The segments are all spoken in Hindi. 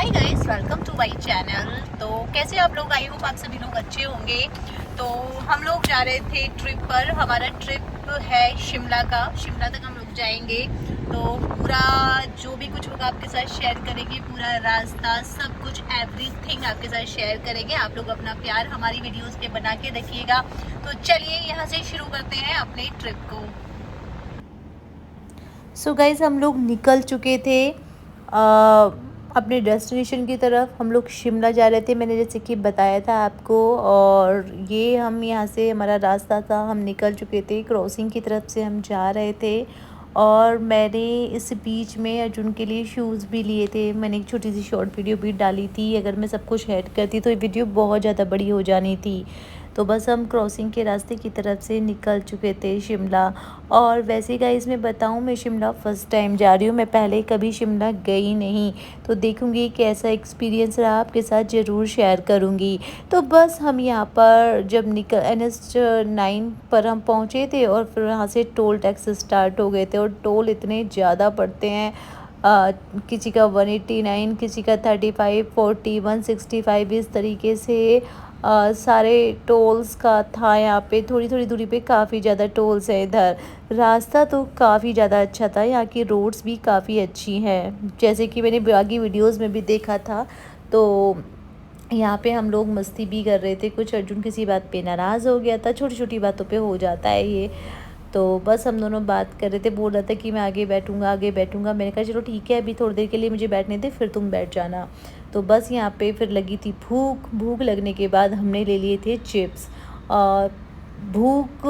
Hi guys, welcome to my channel. तो कैसे आप लोग? आई होप आप सभी लोग अच्छे होंगे। तो हम लोग जा रहे थे ट्रिप पर। हमारा ट्रिप है शिमला का। शिमला तक हम लोग जाएंगे। तो पूरा जो भी कुछ होगा आपके साथ शेयर करेंगे, पूरा रास्ता सब कुछ एवरीथिंग आपके साथ शेयर करेंगे। आप लोग अपना प्यार हमारी वीडियोस पे बना के रखिएगा। तो चलिए यहाँ से शुरू करते हैं अपने ट्रिप को। सो गाइज हम लोग निकल चुके थे अपने डेस्टिनेशन की तरफ। हम लोग शिमला जा रहे थे, मैंने जैसे कि बताया था आपको। और ये हम यहाँ से हमारा रास्ता था, हम निकल चुके थे, क्रॉसिंग की तरफ से हम जा रहे थे। और मैंने इस बीच में अर्जुन के लिए शूज़ भी लिए थे। मैंने एक छोटी सी शॉर्ट वीडियो भी डाली थी। अगर मैं सब कुछ ऐड करती तो ये वीडियो बहुत ज़्यादा बड़ी हो जानी थी। तो बस हम क्रॉसिंग के रास्ते की तरफ से निकल चुके थे शिमला। और वैसे गाइस मैं बताऊं, मैं शिमला फ़र्स्ट टाइम जा रही हूँ। मैं पहले कभी शिमला गई नहीं, तो देखूंगी कैसा एक्सपीरियंस रहा, आपके साथ ज़रूर शेयर करूंगी। तो बस हम यहाँ पर जब निकल NH9 पर हम पहुँचे थे और फिर वहाँ से टोल टैक्स स्टार्ट हो गए थे। और टोल इतने ज़्यादा पड़ते हैं, किसी का 189, किसी का 35, 40, 165, इस तरीके से सारे टोल्स का था। यहाँ पे थोड़ी थोड़ी दूरी पे काफ़ी ज़्यादा टोल्स है। इधर रास्ता तो काफ़ी ज़्यादा अच्छा था, यहाँ की रोड्स भी काफ़ी अच्छी हैं, जैसे कि मैंने बाकी वीडियोस में भी देखा था। तो यहाँ पे हम लोग मस्ती भी कर रहे थे कुछ। अर्जुन किसी बात पे नाराज़ हो गया था, छोटी छोटी बातों पे हो जाता है ये। तो बस हम दोनों बात कर रहे थे, बोल रहा था कि मैं आगे बैठूंगा आगे बैठूंगा। मैंने कहा चलो ठीक है, अभी थोड़ी देर के लिए मुझे बैठने दे, फिर तुम बैठ जाना। तो बस यहाँ पे फिर लगी थी भूख। भूख लगने के बाद हमने ले लिए थे चिप्स। और भूख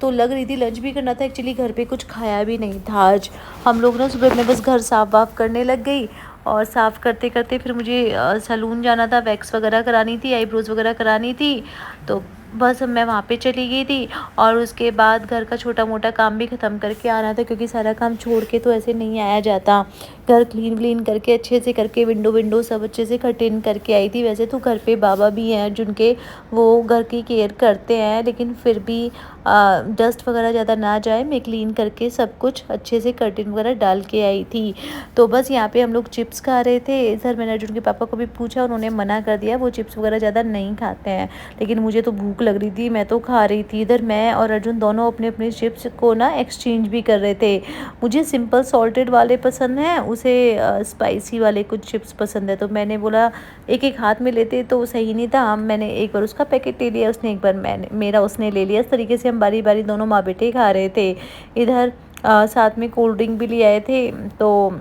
तो लग रही थी, लंच भी करना था एक्चुअली। घर पे कुछ खाया भी नहीं था आज। हम लोग ना सुबह में बस घर साफ़ वाफ करने लग गई। और साफ़ करते करते फिर मुझे सैलून जाना था, वैक्स वगैरह करानी थी, आईब्रोज़ वगैरह करानी थी। तो बस मैं वहाँ पे चली गई थी। और उसके बाद घर का छोटा मोटा काम भी ख़त्म करके आना था, क्योंकि सारा काम छोड़ के तो ऐसे नहीं आया जाता। घर क्लीन व्लीन करके अच्छे से करके विंडो विंडो सब अच्छे से कर्टेन करके आई थी। वैसे तो घर पे बाबा भी हैं जिनके, वो घर की केयर करते हैं, लेकिन फिर भी डस्ट वगैरह ज़्यादा ना जाए, मैं क्लीन करके सब कुछ अच्छे से कर्टेन वगैरह डाल के आई थी। तो बस यहाँ पे हम लोग चिप्स खा रहे थे। इधर मैंने अर्जुन के पापा को भी पूछा, उन्होंने मना कर दिया, वो चिप्स वगैरह ज़्यादा नहीं खाते हैं। लेकिन मुझे तो भूख लग रही थी, मैं तो खा रही थी। इधर मैं और अर्जुन दोनों अपने अपने चिप्स को ना एक्सचेंज भी कर रहे थे। मुझे सिंपल सॉल्टेड वाले पसंद हैं, उसे स्पाइसी वाले कुछ चिप्स पसंद है। तो मैंने बोला एक एक हाथ में लेते तो सही नहीं था। हम मैंने एक बार उसका पैकेट ले लिया, उसने एक बार मैंने मेरा उसने ले लिया। इस तरीके से हम बारी बारी दोनों माँ बेटे खा रहे थे। इधर साथ में कोल्ड ड्रिंक भी ले आए थे, तो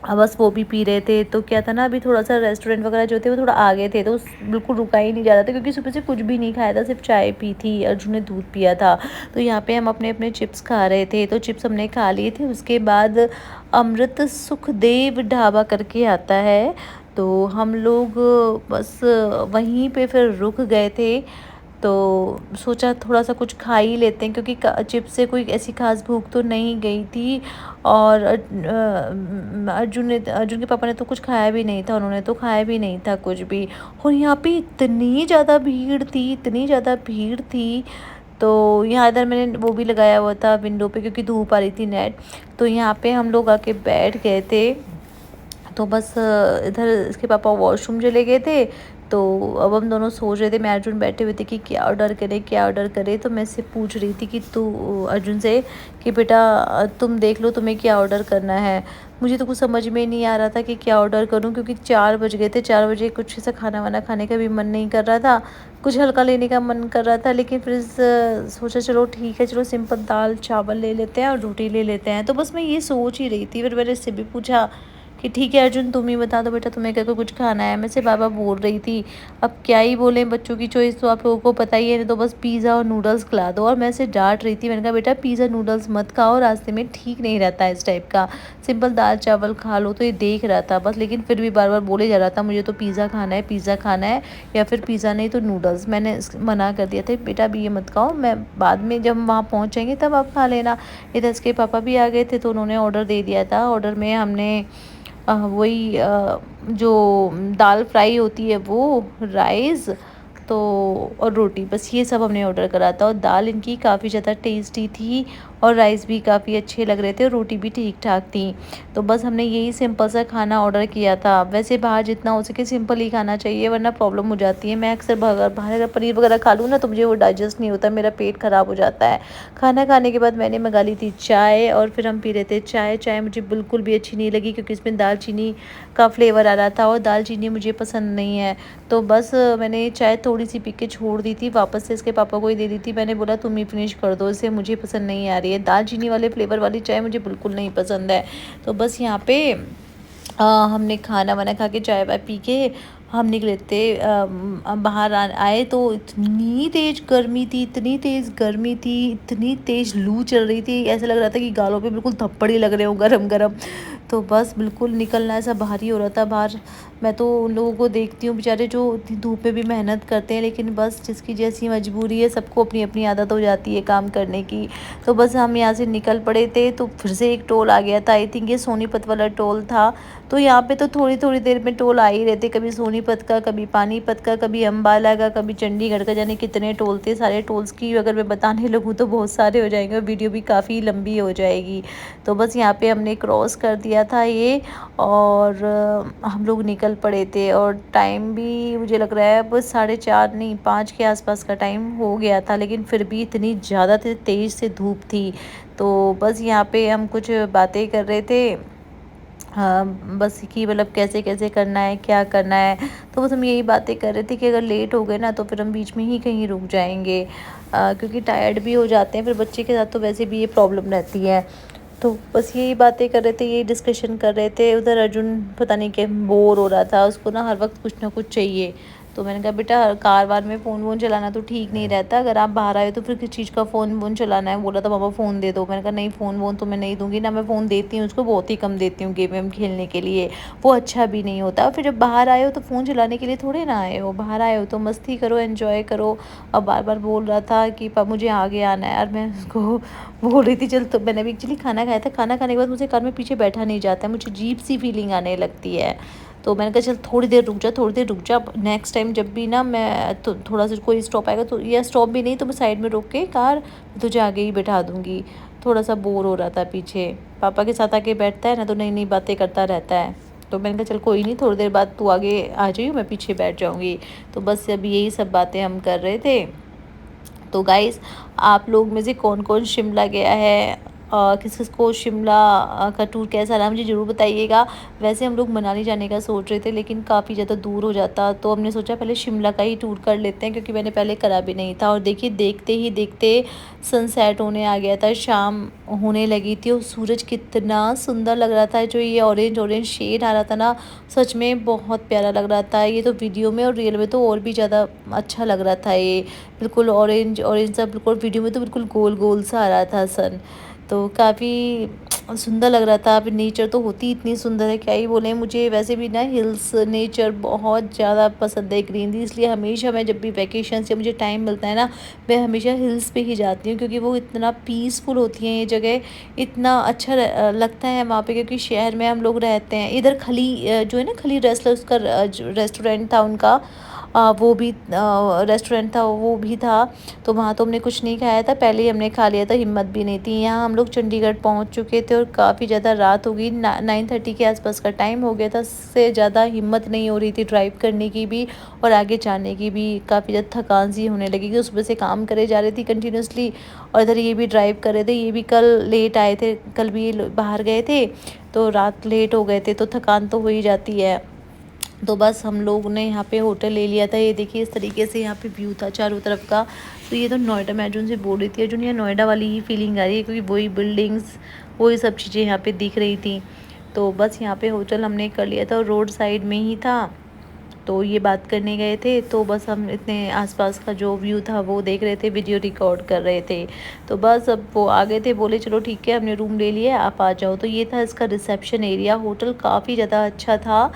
बस वो भी पी रहे थे। तो क्या था ना, अभी थोड़ा सा रेस्टोरेंट वगैरह जो थे वो थोड़ा आगे थे, तो बिल्कुल रुका ही नहीं जा रहा था, क्योंकि सुबह से कुछ भी नहीं खाया था, सिर्फ चाय पी थी। अर्जुन ने दूध पिया था। तो यहाँ पे हम अपने अपने चिप्स खा रहे थे। तो चिप्स हमने खा लिए थे। उसके बाद अमृत सुखदेव ढाबा करके आता है, तो हम लोग बस वहीं पे फिर रुक गए थे। तो सोचा थोड़ा सा कुछ खा ही लेते हैं, क्योंकि चिप्स से कोई ऐसी खास भूख तो नहीं गई थी। और अर्जुन के पापा ने तो कुछ खाया भी नहीं था, उन्होंने तो खाया भी नहीं था कुछ भी। और यहाँ पे इतनी ज़्यादा भीड़ थी, इतनी ज़्यादा भीड़ थी। तो यहाँ इधर मैंने वो भी लगाया हुआ था विंडो पे, क्योंकि धूप आ रही थी नेट। तो यहाँ पे हम लोग आके बैठ गए थे। तो बस इधर इसके पापा वॉशरूम चले गए थे। तो अब हम दोनों सोच रहे थे, मैं अर्जुन बैठे हुए थे कि क्या ऑर्डर करें क्या ऑर्डर करें। तो मैं इससे पूछ रही थी कि तू अर्जुन से कि बेटा तुम देख लो तुम्हें क्या ऑर्डर करना है। मुझे तो कुछ समझ में नहीं आ रहा था कि क्या ऑर्डर करूं, क्योंकि 4 बज गए थे। 4 बजे कुछ ऐसा खाना वाना खाने का भी मन नहीं कर रहा था, कुछ हल्का लेने का मन कर रहा था। लेकिन फिर सोचा चलो ठीक है, चलो सिंपल दाल चावल ले लेते हैं और रोटी ले लेते हैं। तो बस मैं ये सोच ही रही थी। फिर मैंने इससे भी पूछा कि ठीक है अर्जुन, तुम ही बता दो बेटा तुम्हें क्या कुछ खाना है। मैं से बाबा बोल रही थी, अब क्या ही बोले, बच्चों की चॉइस तो आप लोगों को पता ही है, नहीं तो बस पिज़्ज़ा और नूडल्स खिला दो। और मैं से डांट रही थी, मैंने कहा बेटा पिज़्ज़ा नूडल्स मत खाओ, रास्ते में ठीक नहीं रहता है इस टाइप का, सिंपल दाल चावल खा लो। तो ये देख रहा था बस, लेकिन फिर भी बार बार बोले जा रहा था मुझे तो पिज़्ज़ा खाना है, पिज़्ज़ा खाना है, या फिर पिज़्ज़ा नहीं तो नूडल्स। मैंने मना कर दिया था, बेटा अभी ये मत खाओ, मैं बाद में जब हम वहाँ पहुँचेंगे तब आप खा लेना। इधर इसके पापा भी आ गए थे, तो उन्होंने ऑर्डर दे दिया था। ऑर्डर में हमने वही जो दाल फ्राई होती है वो, राइस तो और रोटी, बस ये सब हमने ऑर्डर करा था। और दाल इनकी काफ़ी ज़्यादा टेस्टी थी। और राइस भी काफ़ी अच्छे लग रहे थे और रोटी भी ठीक ठाक थी। तो बस हमने यही सिंपल सा खाना ऑर्डर किया था। वैसे बाहर जितना हो सके सिंपल ही खाना चाहिए, वरना प्रॉब्लम हो जाती है। मैं अक्सर बाहर अगर पनीर वगैरह खा लूँ ना तो मुझे वो डाइजेस्ट नहीं होता, मेरा पेट ख़राब हो जाता है। खाना खाने के बाद मैंने मंगा ली थी चाय और फिर हम पी रहे थे चाय। चाय मुझे बिल्कुल भी अच्छी नहीं लगी क्योंकि इसमें दालचीनी का फ्लेवर आ रहा था और दालचीनी मुझे पसंद नहीं है। तो बस मैंने चाय थोड़ी सी पी के छोड़ दी थी, वापस से इसके पापा को ही दे दी थी। मैंने बोला तुम ही फिनिश कर दो, इसे मुझे पसंद नहीं आ रही है, दालचीनी वाले फ्लेवर वाली चाय मुझे बिल्कुल नहीं पसंद है। तो बस यहाँ पे हमने खाना वाना खा के चाय वाय पी के हम निकले थे। बाहर आए तो इतनी तेज़ गर्मी थी, इतनी तेज़ गर्मी थी, इतनी तेज़ लू चल रही थी, ऐसा लग रहा था कि गालों पे बिल्कुल थप्पड़ ही लग रहे हो गरम गरम। तो बस बिल्कुल निकलना ऐसा भारी हो रहा था बाहर। मैं तो उन लोगों को देखती हूँ बेचारे जो इतनी धूप में भी मेहनत करते हैं, लेकिन बस जिसकी जैसी मजबूरी है, सबको अपनी अपनी आदत हो जाती है काम करने की। तो बस हम यहाँ से निकल पड़े थे तो फिर से एक टोल आ गया था। आई थिंक ये सोनीपत वाला टोल था। तो यहाँ पे तो थोड़ी थोड़ी देर में टोल आ ही रहते, कभी सोनीपत का, कभी पानीपत का, कभी अम्बाला का, कभी चंडीगढ़ का, जाने कितने टोल थे। सारे टोल्स की अगर मैं बताने लगूँ तो बहुत सारे हो जाएंगे और वीडियो भी काफ़ी लंबी हो जाएगी। तो बस यहाँ पे हमने क्रॉस कर दिया था ये और हम लोग निकल पड़े थे और टाइम भी मुझे लग रहा है अब 4:30 नहीं 5 के आसपास का टाइम हो गया था, लेकिन फिर भी इतनी ज़्यादा तेज़ से धूप थी। तो बस यहाँ पे हम कुछ बातें कर रहे थे, हाँ, बस कि मतलब कैसे कैसे करना है, क्या करना है। तो बस हम यही बातें कर रहे थे कि अगर लेट हो गए ना तो फिर हम बीच में ही कहीं रुक जाएंगे, क्योंकि टायर्ड भी हो जाते हैं। फिर बच्चे के साथ तो वैसे भी ये प्रॉब्लम रहती है। तो बस यही बातें कर रहे थे, यही डिस्कशन कर रहे थे। उधर अर्जुन पता नहीं क्या बोर हो रहा था, उसको ना हर वक्त कुछ ना कुछ चाहिए। तो मैंने कहा बेटा कार वार में फ़ोन वोन चलाना तो ठीक नहीं रहता, अगर आप बाहर आए तो फिर किस चीज़ का फ़ोन वोन चलाना है। बोला था पापा फ़ोन दे दो। मैंने कहा नहीं फ़ोन वोन तो मैं नहीं दूंगी ना, मैं फ़ोन देती हूँ उसको बहुत ही कम देती हूँ गेम वेम खेलने के लिए, वो अच्छा भी नहीं होता। फिर जब बाहर आए हो तो फ़ोन चलाने के लिए थोड़े ना आए हो, बाहर आए हो तो मस्ती करो, एंजॉय करो। अब बार बार बोल रहा था कि मुझे आगे आना है और मैं उसको बोल रही थी चल। तो मैंने भी एक्चुअली खाना खाया था, खाना खाने के बाद मुझे कार में पीछे बैठा नहीं जाता है, मुझे अजीब सी फीलिंग आने लगती है। तो मैंने कहा चल थोड़ी देर रुक जा, थोड़ी देर रुक जा, नेक्स्ट टाइम जब भी ना मैं तो थोड़ा सा कोई स्टॉप आएगा तो, या स्टॉप भी नहीं तो मैं साइड में रोक के कार तुझे आगे ही बैठा दूँगी। थोड़ा सा बोर हो रहा था पीछे, पापा के साथ आके बैठता है ना तो नई नई बातें करता रहता है। तो मैंने कहा चल कोई नहीं, थोड़ी देर बाद तू आगे आ जाइयो, मैं पीछे बैठ जाऊँगी। तो बस अभी यही सब बातें हम कर रहे थे। तो गाइस आप लोग में से कौन कौन शिमला गया है, किस किस को शिमला का टूर कैसा रहा मुझे ज़रूर बताइएगा। वैसे हम लोग मनाली जाने का सोच रहे थे लेकिन काफ़ी ज़्यादा दूर हो जाता, तो हमने सोचा पहले शिमला का ही टूर कर लेते हैं, क्योंकि मैंने पहले करा भी नहीं था। और देखिए देखते ही देखते सनसेट होने आ गया था, शाम होने लगी थी और सूरज कितना सुंदर लग रहा था। जो ये ऑरेंज ऑरेंज शेड आ रहा था ना, सच में बहुत प्यारा लग रहा था। ये तो वीडियो में और रियल में तो और भी ज़्यादा अच्छा लग रहा था। ये बिल्कुल ऑरेंज ऑरेंज सा, बिल्कुल वीडियो में तो बिल्कुल गोल गोल सा आ रहा था सन। तो काफ़ी सुंदर लग रहा था। अब नेचर तो होती इतनी सुंदर है, क्या ही बोलें। मुझे वैसे भी ना हिल्स नेचर बहुत ज़्यादा पसंद है, ग्रीनरी, इसलिए हमेशा मैं जब भी वैकेशन से मुझे टाइम मिलता है ना, मैं हमेशा हिल्स पे ही जाती हूँ, क्योंकि वो इतना पीसफुल होती हैं ये जगह, इतना अच्छा लगता है वहाँ पे। क्योंकि शहर में हम लोग रहते हैं, इधर खली जो है ना, खली रेस्टलर्स का रेस्टोरेंट था उनका, वो भी रेस्टोरेंट था, वो भी था। तो वहाँ तो हमने कुछ नहीं खाया था, पहले ही हमने खा लिया था, हिम्मत भी नहीं थी। यहाँ हम लोग चंडीगढ़ पहुँच चुके थे और काफ़ी ज़्यादा रात हो गई, 9:30 के आसपास का टाइम हो गया था। इससे ज़्यादा हिम्मत नहीं हो रही थी ड्राइव करने की भी और आगे जाने की भी, काफ़ी ज़्यादा थकान सी होने लगी क्योंकि सुबह से काम करे जा रही थी कंटिन्यूसली और इधर ये भी ड्राइव कर रहे थे। ये भी कल लेट आए थे, कल भी ये बाहर गए थे तो रात लेट हो गए थे, तो थकान तो हो ही जाती है। तो बस हम लोग ने यहाँ पे होटल ले लिया था। ये देखिए इस तरीके से यहाँ पे व्यू था चारों तरफ का। तो ये तो नोएडा, मैं अर्जुन से बोल रही थी अर्जुन ये नोएडा वाली ही फीलिंग आ रही है, क्योंकि वही बिल्डिंग्स वही सब चीज़ें यहाँ पे दिख रही थी। तो बस यहाँ पे होटल हमने कर लिया था और रोड साइड में ही था। तो ये बात करने गए थे, तो बस हम इतने आसपास का जो व्यू था वो देख रहे थे, वीडियो रिकॉर्ड कर रहे थे। तो बस अब वो आ गए थे, बोले चलो ठीक है हमने रूम ले लिया आप आ जाओ। तो ये था इसका रिसेप्शन एरिया। होटल काफ़ी ज़्यादा अच्छा था,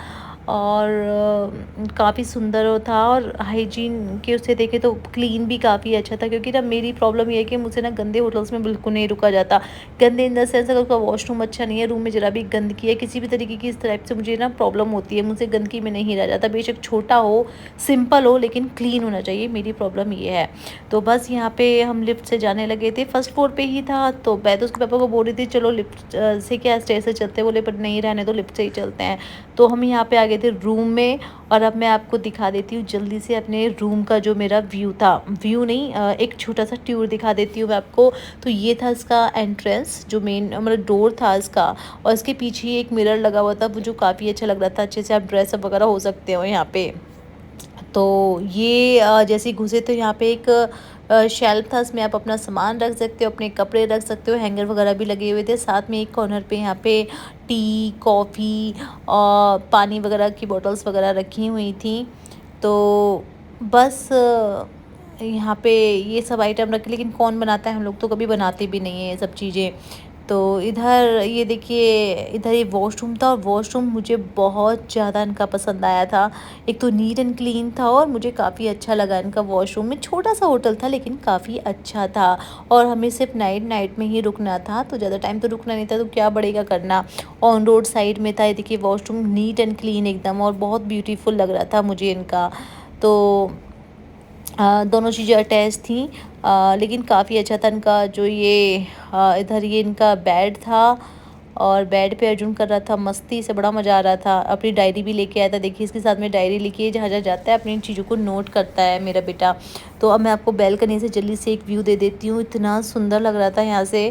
और काफ़ी सुंदर था, और हाइजीन के उससे देखें तो क्लीन भी काफ़ी अच्छा था। क्योंकि ना मेरी प्रॉब्लम ये है कि मुझे ना गंदे होटल्स में बिल्कुल नहीं रुका जाता। गंदे इन द सेंस, अगर उसका वॉशरूम अच्छा नहीं है, रूम में ज़रा भी गंदगी है, किसी भी तरीके की, इस टाइप से मुझे ना प्रॉब्लम होती है। मुझसे गंदगी में नहीं रह जाता, बेशक छोटा हो, सिंपल हो, लेकिन क्लीन होना चाहिए। मेरी प्रॉब्लम ये है। तो बस यहाँ पे हम लिफ्ट से जाने लगे थे, फर्स्ट फ्लोर पे ही था। तो मैं तो उसके पापा को बोल रही थी चलो लिफ्ट से क्या स्टेयर से चलते, बोले पर नहीं रहने दो, लिफ्ट से ही चलते हैं। तो हम यहाँ पे आ गए थे रूम में। और अब मैं आपको दिखा देती हूँ जल्दी से अपने रूम का जो मेरा व्यू था, व्यू नहीं, एक छोटा सा टूर दिखा देती हूँ मैं आपको। तो ये था इसका एंट्रेंस, जो मेन मतलब डोर था इसका, और इसके पीछे ही एक मिरर लगा हुआ था, वो जो काफ़ी अच्छा लग रहा था। अच्छे से आप ड्रेसअप वगैरह हो सकते हो यहाँ पे। तो ये जैसे ही घुसे तो यहाँ पे एक शेल्फ था, इसमें आप अपना सामान रख सकते हो, अपने कपड़े रख सकते हो, हैंगर वगैरह भी लगे हुए थे। साथ में एक कॉर्नर पे यहाँ पे टी, कॉफ़ी और पानी वगैरह की बॉटल्स वगैरह रखी हुई थी। तो बस यहाँ पे ये सब आइटम रखे, लेकिन कौन बनाता है, हम लोग तो कभी बनाते भी नहीं है ये सब चीज़ें। तो इधर ये देखिए, इधर ये वॉशरूम था, और वॉशरूम मुझे बहुत ज़्यादा इनका पसंद आया था। एक तो नीट एंड क्लीन था, और मुझे काफ़ी अच्छा लगा इनका वॉशरूम। में छोटा सा होटल था, लेकिन काफ़ी अच्छा था। और हमें सिर्फ नाइट में ही रुकना था, तो ज़्यादा टाइम तो रुकना नहीं था, तो क्या बढ़ेगा करना। ऑन रोड साइड में था। ये देखिए वॉशरूम नीट एंड क्लीन एकदम, और बहुत ब्यूटीफुल लग रहा था मुझे इनका। तो दोनों चीज़ें अटैच थी, लेकिन काफ़ी अच्छा था इनका। जो ये इधर ये इनका बेड था, और बेड पे अर्जुन कर रहा था मस्ती से, बड़ा मज़ा आ रहा था। अपनी डायरी भी लेके आया था, देखिए इसके साथ में डायरी लिखी है, जहाँ जहाँ जाता है अपनी चीज़ों को नोट करता है मेरा बेटा। तो अब मैं आपको बैल्कनी से जल्दी से एक व्यू दे देती हूँ। इतना सुंदर लग रहा था यहाँ से,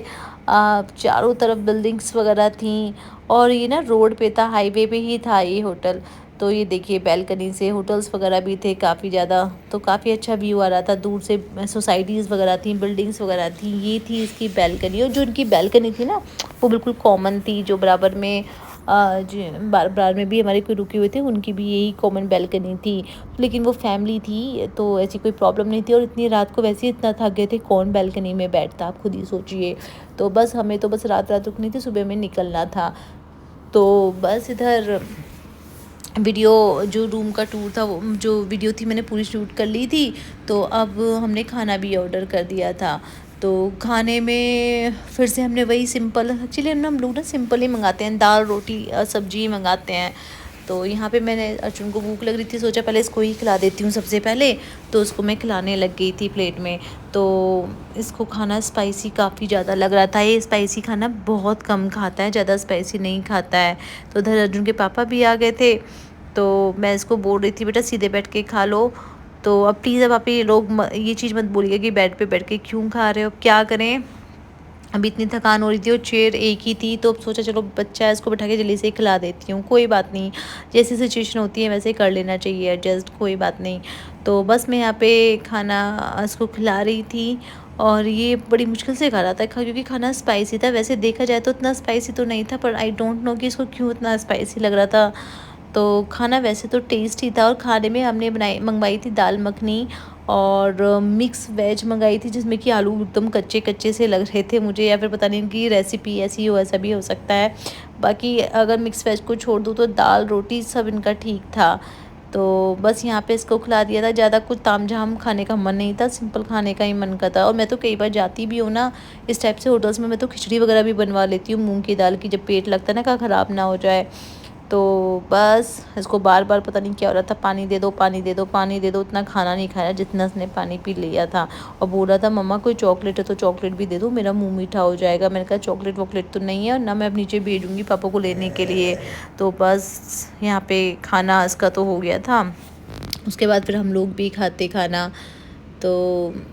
चारों तरफ बिल्डिंग्स वगैरह थी, और ये ना रोड पे था, हाईवे पे ही था ये होटल। तो ये देखिए बैल्कनी से होटल्स वगैरह भी थे काफ़ी ज़्यादा, तो काफ़ी अच्छा व्यू आ रहा था। दूर से सोसाइटीज़ वगैरह थी, बिल्डिंग्स वगैरह थी। ये थी इसकी बैल्कनी, और जो इनकी बैल्कनी थी ना, वो बिल्कुल कॉमन थी। जो बराबर में बार में भी हमारे कोई रुके हुए थे, उनकी भी यही कॉमन बैल्कनी थी। लेकिन वो फैमिली थी, तो ऐसी कोई प्रॉब्लम नहीं थी। और इतनी रात को वैसे ही इतना थक गए थे, कौन बैल्कनी में बैठता, आप खुद ही सोचिए। तो बस हमें तो बस रात रुकनी थी, सुबह में निकलना था। तो बस इधर वीडियो, जो रूम का टूर था, वो जो वीडियो थी मैंने पूरी शूट कर ली थी। तो अब हमने खाना भी ऑर्डर कर दिया था। तो खाने में फिर से हमने वही सिंपल, एक्चुअली हम लोग ना सिंपल ही मंगाते हैं, दाल रोटी सब्जी मंगाते हैं। तो यहाँ पे मैंने, अर्जुन को भूख लग रही थी, सोचा पहले इसको ही खिला देती हूँ सबसे पहले। तो उसको मैं खिलाने लग गई थी प्लेट में। तो इसको खाना स्पाइसी काफ़ी ज़्यादा लग रहा था। ये स्पाइसी खाना बहुत कम खाता है, ज़्यादा स्पाइसी नहीं खाता है। तो उधर अर्जुन के पापा भी आ गए थे। तो मैं इसको बोल रही थी बेटा सीधे बैठ के खा लो। तो अब प्लीज़, अब आप ये लोग ये चीज़ मत बोलिए कि बेड पे बैठ के क्यों खा रहे हो। अब क्या करें, अभी इतनी थकान हो रही थी, और चेयर एक ही थी। तो अब सोचा चलो बच्चा है, इसको बैठा के जल्दी से खिला देती हूँ, कोई बात नहीं, जैसी सिचुएशन होती है वैसे कर लेना चाहिए एडजस्ट, कोई बात नहीं। तो बस मैं यहाँ पे खाना इसको खिला रही थी, और ये बड़ी मुश्किल से खा रहा था, क्योंकि खाना स्पाइसी था। वैसे देखा जाए तो इतना स्पाइसी तो नहीं था, पर आई डोंट नो कि इसको क्यों इतना स्पाइसी लग रहा था। तो खाना वैसे तो टेस्टी था, और खाने में हमने मंगवाई थी दाल मखनी, और मिक्स वेज मंगाई थी, जिसमें कि आलू एकदम कच्चे कच्चे से लग रहे थे मुझे, या फिर पता नहीं इनकी रेसिपी ऐसी हो, ऐसा भी हो सकता है। बाकी अगर मिक्स वेज को छोड़ दूँ तो दाल रोटी सब इनका ठीक था। तो बस यहाँ पे इसको खिला दिया था। ज़्यादा कुछ तामझाम खाने का मन नहीं था, सिंपल खाने का ही मन का था। और मैं तो कई बार जाती भी हूँ ना इस टाइप से होटल्स में, मैं तो खिचड़ी वगैरह भी बनवा लेती हूँ मूंग की दाल की, जब पेट लगता है ना, का ख़राब ना हो जाए। तो बस इसको बार बार पता नहीं क्या हो रहा था, पानी दे दो पानी दे दो पानी दे दो, उतना खाना नहीं खाया जितना उसने पानी पी लिया था। और बोल रहा था मम्मा कोई चॉकलेट है तो चॉकलेट भी दे दो, मेरा मुंह मीठा हो जाएगा। मैंने कहा चॉकलेट वॉकलेट तो नहीं है, और ना मैं अब नीचे भेजूँगी पापा को लेने के लिए। तो बस यहाँ पे खाना इसका तो हो गया था। उसके बाद फिर हम लोग भी खाते खाना। तो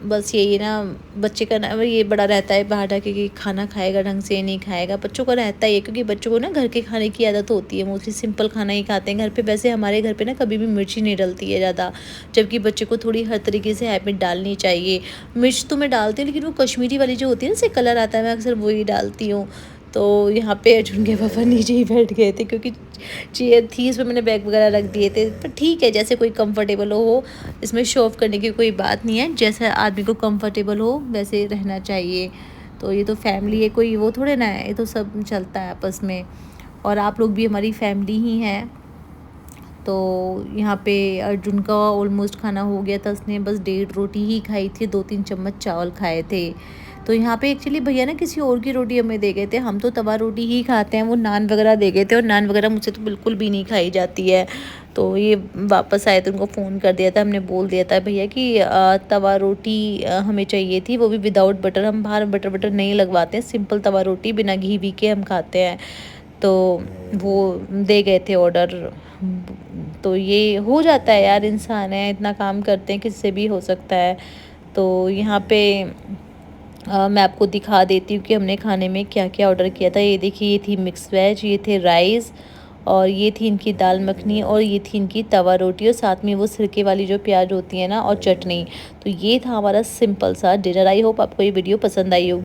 बस यही ना, बच्चे का ना ये बड़ा रहता है बाहर जाके कि खाना खाएगा ढंग से नहीं खाएगा, बच्चों का रहता ही है। क्योंकि बच्चों को ना घर के खाने की आदत होती है, मोस्टली सिंपल खाना ही खाते हैं घर पे। वैसे हमारे घर पे ना कभी भी मिर्ची नहीं डलती है ज़्यादा, जबकि बच्चे को थोड़ी हर तरीके से हैबिट डालनी चाहिए। मिर्च तो मैं डालती हूँ, लेकिन वो कश्मीरी वाली जो होती है ना, उससे कलर आता है, मैं अक्सर वही डालती हूँ। तो यहाँ पे अर्जुन के पापा नीचे ही बैठ गए थे, क्योंकि चेयर थी इसमें मैंने बैग वगैरह रख दिए थे। पर ठीक है, जैसे कोई कंफर्टेबल हो, इसमें शो ऑफ करने की कोई बात नहीं है। जैसे आदमी को कंफर्टेबल हो वैसे रहना चाहिए। तो ये तो फैमिली है, कोई वो थोड़े ना है, ये तो सब चलता है आपस में। और आप लोग भी हमारी फैमिली ही हैं। तो यहाँ पे अर्जुन का ऑलमोस्ट खाना हो गया था, उसने बस 1.5 रोटी ही खाई थी, 2-3 चम्मच चावल खाए थे। तो यहाँ पे एक्चुअली भैया ना किसी और की रोटी हमें दे गए थे, हम तो तवा रोटी ही खाते हैं, वो नान वगैरह दे गए थे और नान वगैरह मुझसे तो बिल्कुल भी नहीं खाई जाती है। तो ये वापस आए थे, उनको फ़ोन कर दिया था, हमने बोल दिया था भैया कि तवा रोटी हमें चाहिए थी, वो भी विदाउट बटर। हम बाहर बटर नहीं लगवाते हैं, सिंपल तवा रोटी बिना घी वी के हम खाते हैं। तो वो दे गए थे ऑर्डर। तो ये हो जाता है यार, इंसान है, इतना काम करते हैं, किससे भी हो सकता है। तो यहाँ पे मैं आपको दिखा देती हूँ कि हमने खाने में क्या क्या ऑर्डर किया था। ये देखिए, ये थी मिक्स वेज, ये थे राइस, और ये थी इनकी दाल मखनी, और ये थी इनकी तवा रोटी, और साथ में वो सिरके वाली जो प्याज होती है ना, और चटनी। तो ये था हमारा सिंपल सा डिनर। आई होप आपको ये वीडियो पसंद आई होगी।